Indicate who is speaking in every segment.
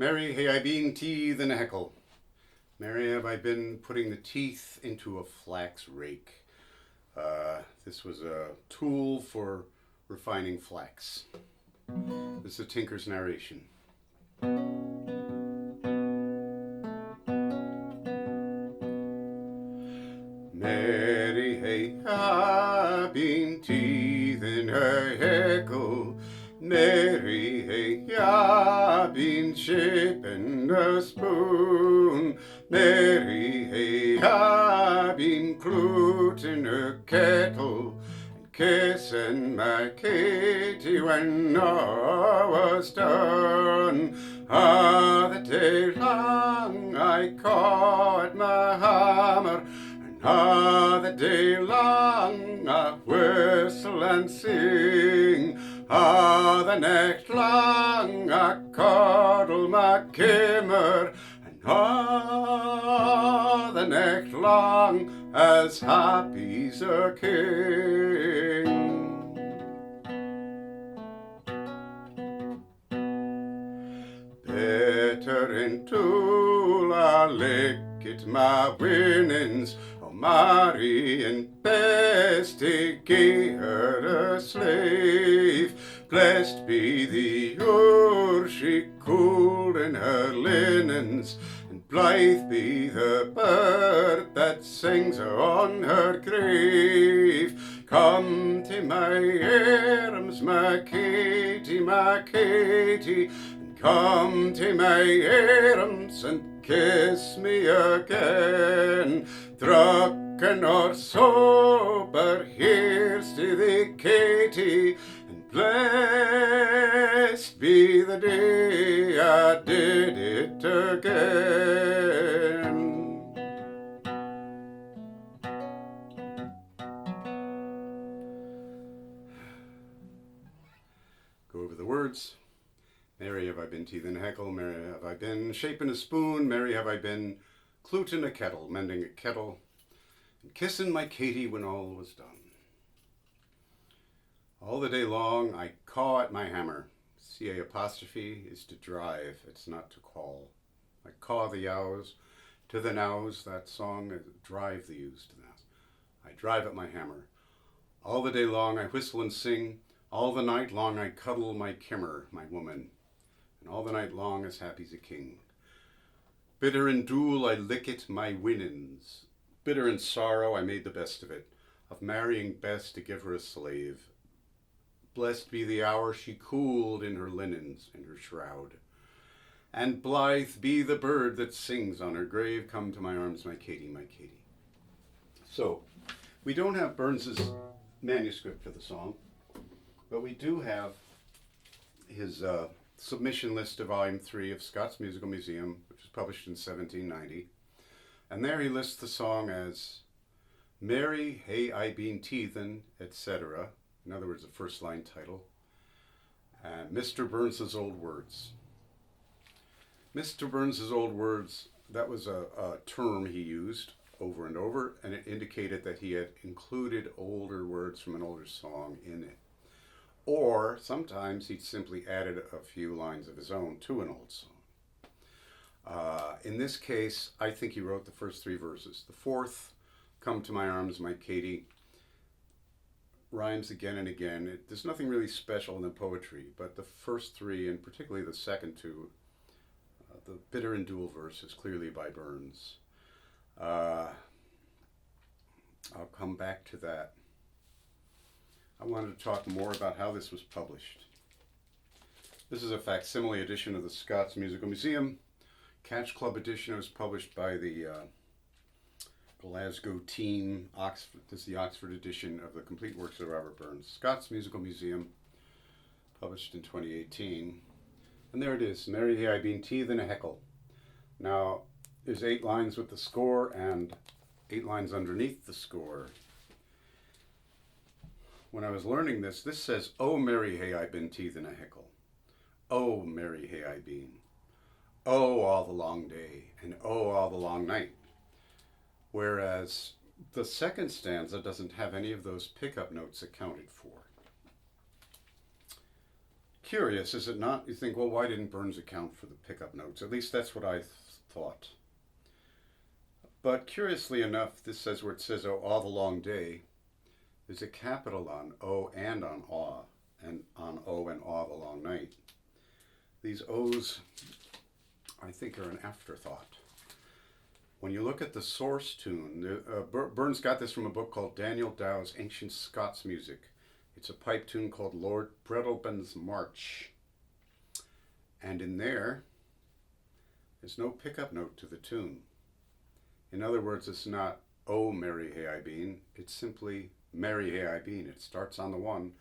Speaker 1: Mary, hey, I been teethin a heckle. Mary, have I been putting the teeth into a flax rake. This was a tool for refining flax. This is a tinker's narration. Mary, hey, I been teethin her heckle. Mary, hey, I been shapin a spoon. Mary, hey, I been cloutin her kettle. And kissin my Katie when I was done. The day long I caught my hammer. The day long I whistle and sing. The night long I cuddle my kimmer. And the night long as happy's a king. Better in dool, I lickit my winnins. Mary and Bess, they gave her a slave. Blessed be the hour she cooled in her linnens, and blythe be the bird that sings on her grave. Come to my arms, my Katie, and come to my arms and kiss me again. Druken or sober, here's to thee, Katie, and blessed be the day I did it again. Go over the words. Mary, have I been teethin a heckle? Mary, have I been shapin a spoon? Mary, have I been cloutin a kettle, mending a kettle, and kissin my Katie when all was done. All the day long I caw at my hammer. C-A apostrophe is to drive, it's not to call. I caw the yows to the nows, that song is drive the ewes to the nows. I drive at my hammer. All the day long I whistle and sing. All the night long I cuddle my kimmer, my woman. And all the night long as happy's a king. Bitter in dool I lickit my winnins. Bitter in sorrow I made the best of it, of marrying Bess to give her a slave. Blessed be the hour she cooled in her linnens, in her shroud. And blythe be the bird that sings on her grave. Come to my arms, my Katie, my Katie. So, we don't have Burns's manuscript for the song, but we do have his submission list to Volume 3 of Scott's Musical Museum, which was published in 1790. And there he lists the song as Mary, hey, I been teethin, etc. In other words, the first line title. And Mr. Burns's Old Words. Mr. Burns's Old Words, that was a term he used over and over, and it indicated that he had included older words from an older song in it. Or sometimes he'd simply added a few lines of his own to an old song. In this case, I think he wrote the first three verses. The fourth, come to my arms, my Katie, rhymes again and again. There's nothing really special in the poetry, but the first three, and particularly the second two, the bitter and dool verse is clearly by Burns. I'll come back to that. I wanted to talk more about how this was published. This is a facsimile edition of the Scott's Musical Museum. Catch Club edition was published by the Glasgow team. Oxford, this is the Oxford edition of the complete works of Robert Burns. Scott's Musical Museum, published in 2018. And there it is, Mary, hey, I been teethin a heckle. Now, there's 8 lines with the score and 8 lines underneath the score. When I was learning this, this says, oh, Mary, hey, I been teethin a heckle. Oh, Mary, hey, I been. Oh, all the long day, and oh, all the long night. Whereas the second stanza doesn't have any of those pickup notes accounted for. curious, is it not? You think, well, why didn't Burns account for the pickup notes? At least that's what I thought. But curiously enough, this says where it says, oh, all the long day, there's a capital on O and on aw, and on O and aw the long night. These O's, I think, are an afterthought. When you look at the source tune, Burns got this from a book called Daniel Dow's Ancient Scots Music. It's a pipe tune called Lord Breadalbine's March. And in there's no pickup note to the tune. In other words, it's not, oh, Mary Hey I Been. It's simply, Mary Hey I Been. It starts on the one,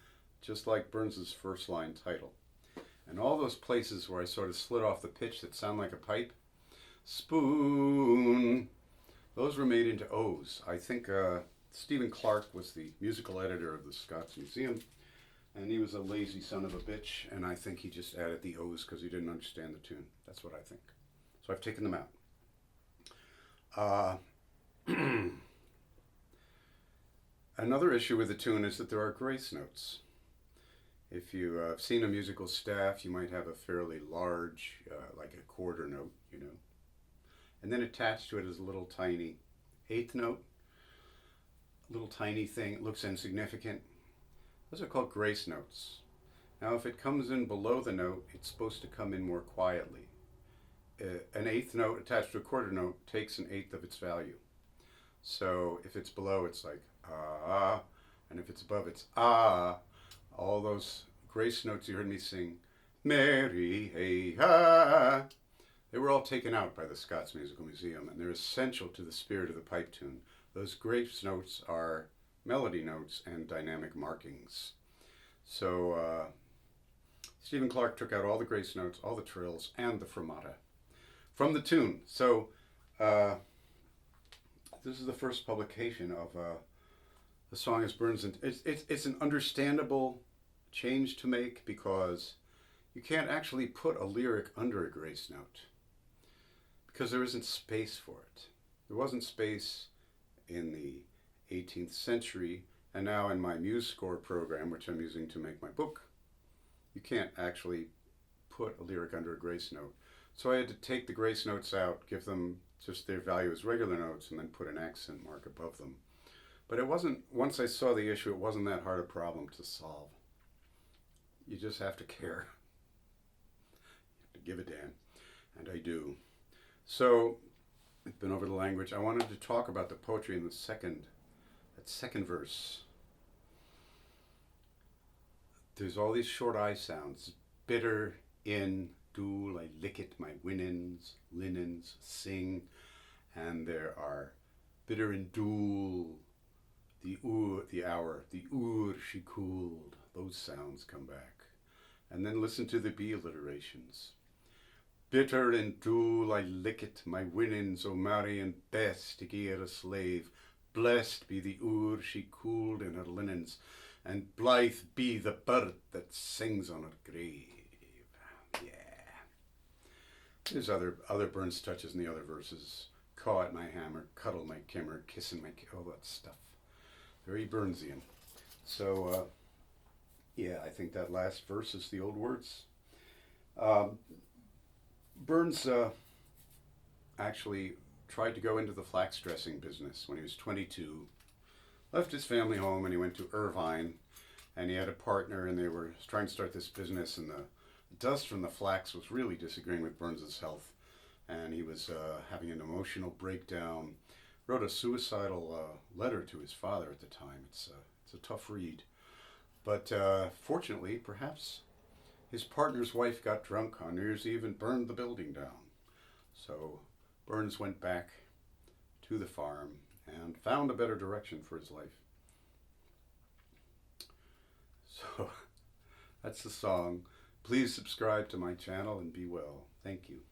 Speaker 1: just like Burns's first line title. And all those places where I sort of slid off the pitch that sound like a pipe, spoon, those were made into O's. I think Stephen Clark was the musical editor of the Scots Museum, and he was a lazy son of a bitch, and I think he just added the O's because he didn't understand the tune. That's what I think. So I've taken them out. Another issue with the tune is that there are grace notes. If you have seen a musical staff, you might have a fairly large, like a quarter note, you know. And then attached to it is a little tiny eighth note, little tiny thing. It looks insignificant. Those are called grace notes. Now, if it comes in below the note, it's supposed to come in more quietly. An eighth note attached to a quarter note takes an eighth of its value. So if it's below, it's like ah, and if it's above, it's ah. All those grace notes you heard me sing, Mary, hey, ha, they were all taken out by the Scots Musical Museum, and they're essential to the spirit of the pipe tune. Those grace notes are melody notes and dynamic markings. So Stephen Clark took out all the grace notes, all the trills, and the fermata from the tune. So this is the first publication of the song as Burns. It's an understandable change to make because you can't actually put a lyric under a grace note because there isn't space for it. There wasn't space in the 18th century, and now in my MuseScore program, which I'm using to make my book, you can't actually put a lyric under a grace note. So I had to take the grace notes out, give them just their value as regular notes, and then put an accent mark above them. But it wasn't, once I saw the issue, it wasn't that hard a problem to solve. You just have to care. You have to give a damn. And I do. So, I've been over the language. I wanted to talk about the poetry in that second verse. There's all these short I sounds. Bitter, in, dool, I lickit, my winnins, linnens, sing. And there are bitter and dool, the hour, the she cooled. Those sounds come back. And then listen to the B alliterations. Bitter and dool, I lickit, my winnins, O marry and Bess, to gie her a slave. Blest be the she cooled in her linnens, and blythe be the bird that sings on her grave. Yeah. There's other Burns touches in the other verses. Caw at my hammer, cuddle my kimmer, kissin my all that stuff. Very Burnsian. So, yeah, I think that last verse is the old words. Burns actually tried to go into the flax dressing business when he was 22. Left his family home and he went to Irvine, and he had a partner, and they were trying to start this business, and the dust from the flax was really disagreeing with Burns's health, and he was having an emotional breakdown. Wrote a suicidal letter to his father at the time. It's a tough read. But fortunately, perhaps his partner's wife got drunk on New Year's Eve and burned the building down. So Burns went back to the farm and found a better direction for his life. So that's the song. Please subscribe to my channel and be well. Thank you.